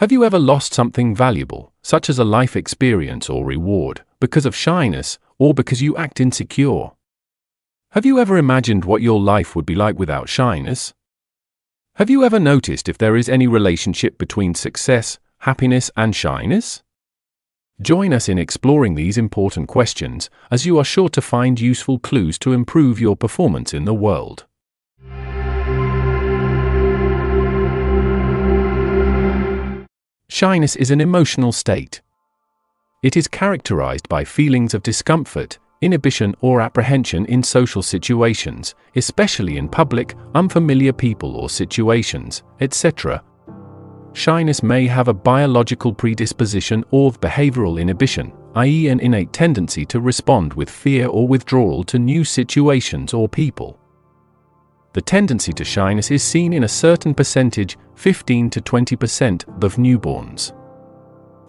Have you ever lost something valuable, such as a life experience or reward, because of shyness, or because you act insecure? Have you ever imagined what your life would be like without shyness? Have you ever noticed if there is any relationship between success, happiness, and shyness? Join us in exploring these important questions, as you are sure to find useful clues to improve your performance in the world. Shyness is an emotional state. It is characterized by feelings of discomfort, inhibition, or apprehension in social situations, especially in public, unfamiliar people or situations, etc. Shyness may have a biological predisposition or behavioral inhibition, i.e., an innate tendency to respond with fear or withdrawal to new situations or people. The tendency to shyness is seen in a certain percentage, 15 to 20%, of newborns.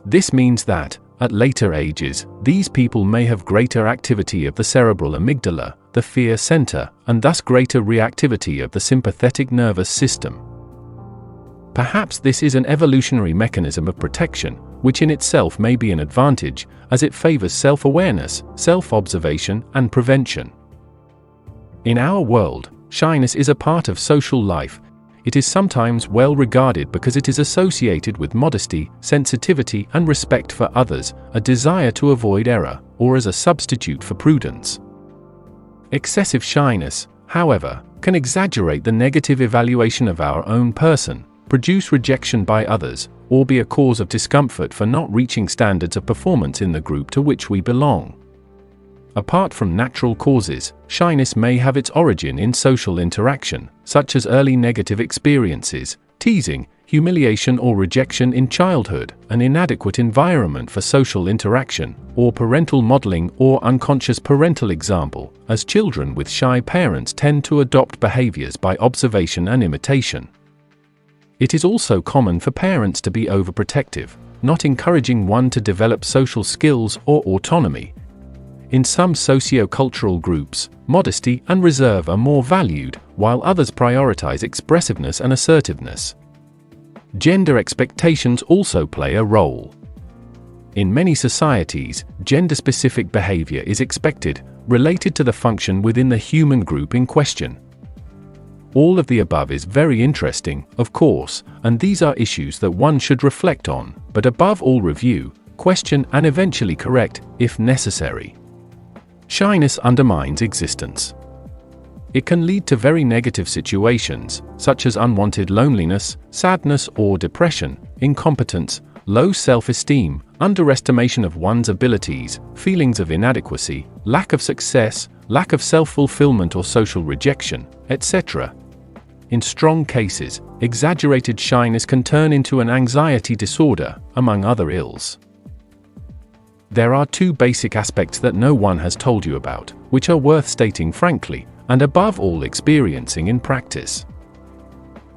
This means that, at later ages, these people may have greater activity of the cerebral amygdala, the fear center, and thus greater reactivity of the sympathetic nervous system. Perhaps this is an evolutionary mechanism of protection, which in itself may be an advantage, as it favors self-awareness, self-observation, and prevention. In our world, shyness is a part of social life. It is sometimes well regarded because it is associated with modesty, sensitivity, and respect for others, a desire to avoid error, or as a substitute for prudence. Excessive shyness, however, can exaggerate the negative evaluation of our own person, produce rejection by others, or be a cause of discomfort for not reaching standards of performance in the group to which we belong. Apart from natural causes, shyness may have its origin in social interaction, such as early negative experiences, teasing, humiliation or rejection in childhood, an inadequate environment for social interaction, or parental modeling or unconscious parental example, as children with shy parents tend to adopt behaviors by observation and imitation. It is also common for parents to be overprotective, not encouraging one to develop social skills or autonomy. In some socio-cultural groups, modesty and reserve are more valued, while others prioritize expressiveness and assertiveness. Gender expectations also play a role. In many societies, gender-specific behavior is expected, related to the function within the human group in question. All of the above is very interesting, of course, and these are issues that one should reflect on, but above all review, question, and eventually correct, if necessary. Shyness undermines existence. It can lead to very negative situations, such as unwanted loneliness, sadness or depression, incompetence, low self-esteem, underestimation of one's abilities, feelings of inadequacy, lack of success, lack of self-fulfillment or social rejection, etc. In strong cases, exaggerated shyness can turn into an anxiety disorder, among other ills. There are two basic aspects that no one has told you about, which are worth stating frankly, and above all experiencing in practice.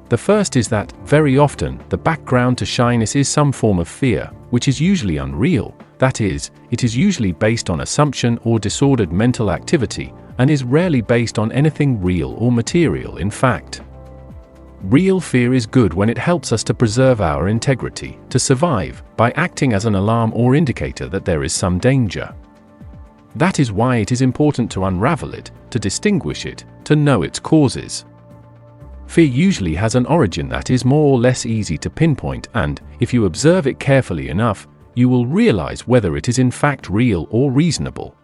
The first is that, very often, the background to shyness is some form of fear, which is usually unreal, that is, it is usually based on assumption or disordered mental activity, and is rarely based on anything real or material in fact. Real fear is good when it helps us to preserve our integrity, to survive, by acting as an alarm or indicator that there is some danger. That is why it is important to unravel it, to distinguish it, to know its causes. Fear usually has an origin that is more or less easy to pinpoint and, if you observe it carefully enough, you will realize whether it is in fact real or reasonable.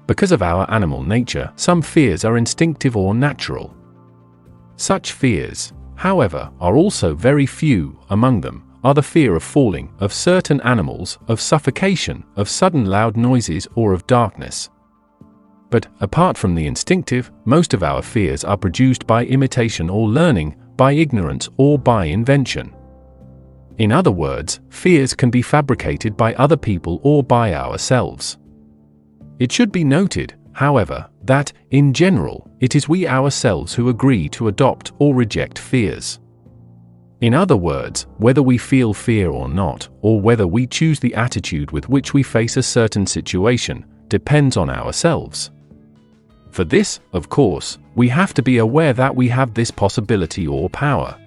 Because of our animal nature, some fears are instinctive or natural. Such fears, however, are also very few. Among them are the fear of falling, of certain animals, of suffocation, of sudden loud noises, or of darkness. But, apart from the instinctive, most of our fears are produced by imitation or learning, by ignorance or by invention. In other words, fears can be fabricated by other people or by ourselves. It should be noted, however, that, in general, it is we ourselves who agree to adopt or reject fears. In other words, whether we feel fear or not, or whether we choose the attitude with which we face a certain situation, depends on ourselves. For this, of course, we have to be aware that we have this possibility or power.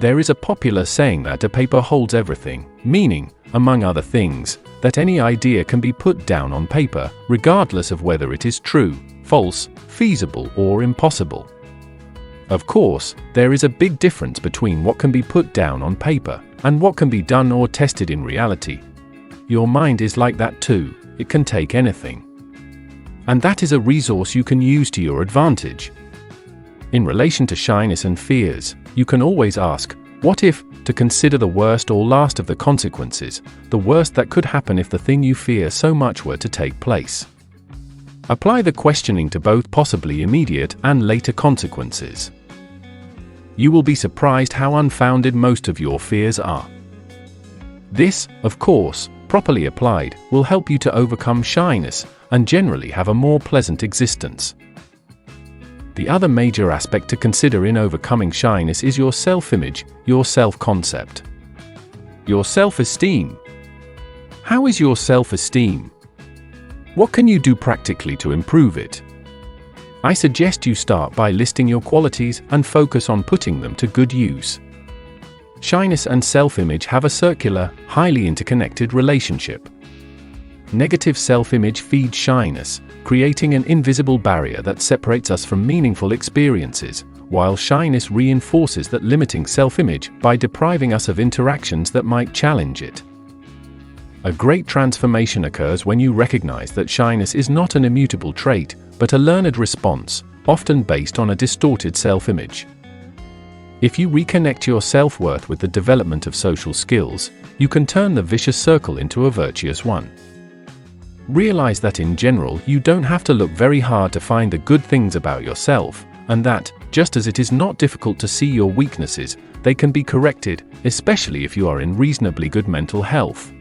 There is a popular saying that a paper holds everything, meaning, among other things, that any idea can be put down on paper, regardless of whether it is true, false, feasible, or impossible. Of course, there is a big difference between what can be put down on paper and what can be done or tested in reality. Your mind is like that too, it can take anything. And that is a resource you can use to your advantage. In relation to shyness and fears, you can always ask, what if, to consider the worst or last of the consequences, the worst that could happen if the thing you fear so much were to take place. Apply the questioning to both possibly immediate and later consequences. You will be surprised how unfounded most of your fears are. This, of course, properly applied, will help you to overcome shyness and generally have a more pleasant existence. The other major aspect to consider in overcoming shyness is your self-image, your self-concept. Your self-esteem. How is your self-esteem? What can you do practically to improve it? I suggest you start by listing your qualities and focus on putting them to good use. Shyness and self-image have a circular, highly interconnected relationship. Negative self-image feeds shyness, creating an invisible barrier that separates us from meaningful experiences, while shyness reinforces that limiting self-image by depriving us of interactions that might challenge it. A great transformation occurs when you recognize that shyness is not an immutable trait, but a learned response, often based on a distorted self-image. If you reconnect your self-worth with the development of social skills, you can turn the vicious circle into a virtuous one. Realize that in general you don't have to look very hard to find the good things about yourself, and that, just as it is not difficult to see your weaknesses, they can be corrected, especially if you are in reasonably good mental health.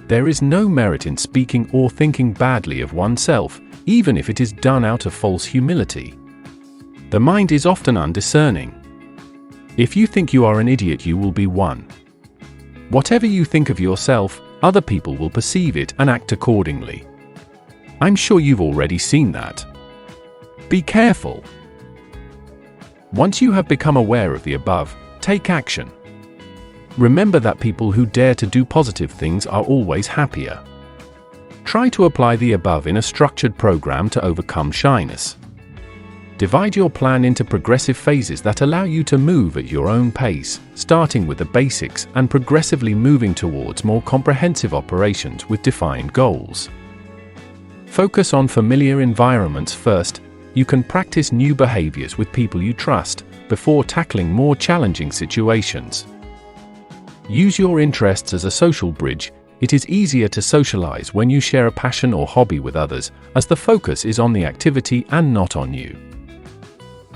There is no merit in speaking or thinking badly of oneself, even if it is done out of false humility. The mind is often undiscerning. If you think you are an idiot, you will be one. Whatever you think of yourself, other people will perceive it and act accordingly. I'm sure you've already seen that. Be careful. Once you have become aware of the above, take action. Remember that people who dare to do positive things are always happier. Try to apply the above in a structured program to overcome shyness. Divide your plan into progressive phases that allow you to move at your own pace, starting with the basics and progressively moving towards more comprehensive operations with defined goals. Focus on familiar environments first. You can practice new behaviors with people you trust before tackling more challenging situations. Use your interests as a social bridge. It is easier to socialize when you share a passion or hobby with others, as the focus is on the activity and not on you.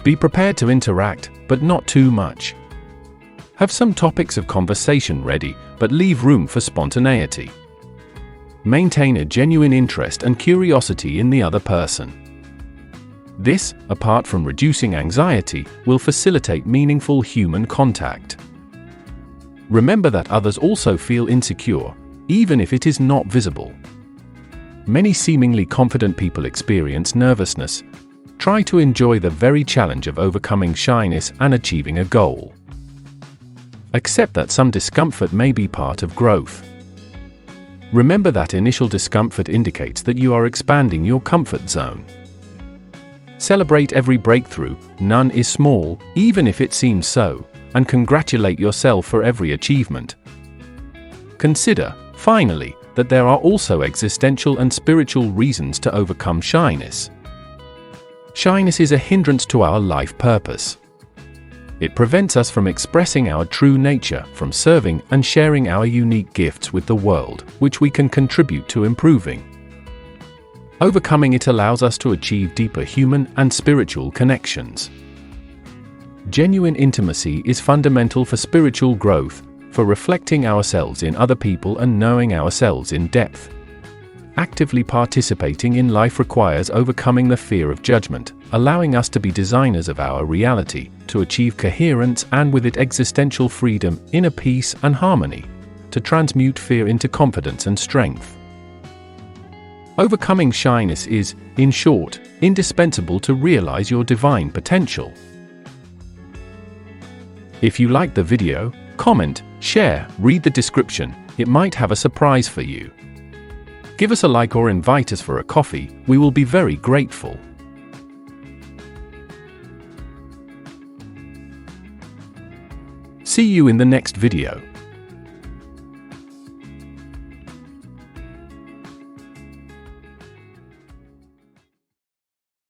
Be prepared to interact, but not too much. Have some topics of conversation ready, but leave room for spontaneity. Maintain a genuine interest and curiosity in the other person. This, apart from reducing anxiety, will facilitate meaningful human contact. Remember that others also feel insecure, even if it is not visible. Many seemingly confident people experience nervousness. Try to enjoy the very challenge of overcoming shyness and achieving a goal. Accept that some discomfort may be part of growth. Remember that initial discomfort indicates that you are expanding your comfort zone. Celebrate every breakthrough, none is small, even if it seems so, and congratulate yourself for every achievement. Consider, finally, that there are also existential and spiritual reasons to overcome shyness. Shyness is a hindrance to our life purpose. It prevents us from expressing our true nature, from serving and sharing our unique gifts with the world, which we can contribute to improving. Overcoming it allows us to achieve deeper human and spiritual connections. Genuine intimacy is fundamental for spiritual growth, for reflecting ourselves in other people and knowing ourselves in depth. Actively participating in life requires overcoming the fear of judgment, allowing us to be designers of our reality, to achieve coherence and with it existential freedom, inner peace and harmony, to transmute fear into confidence and strength. Overcoming shyness is, in short, indispensable to realize your divine potential. If you liked the video, comment, share, read the description, it might have a surprise for you. Give us a like or invite us for a coffee, we will be very grateful. See you in the next video.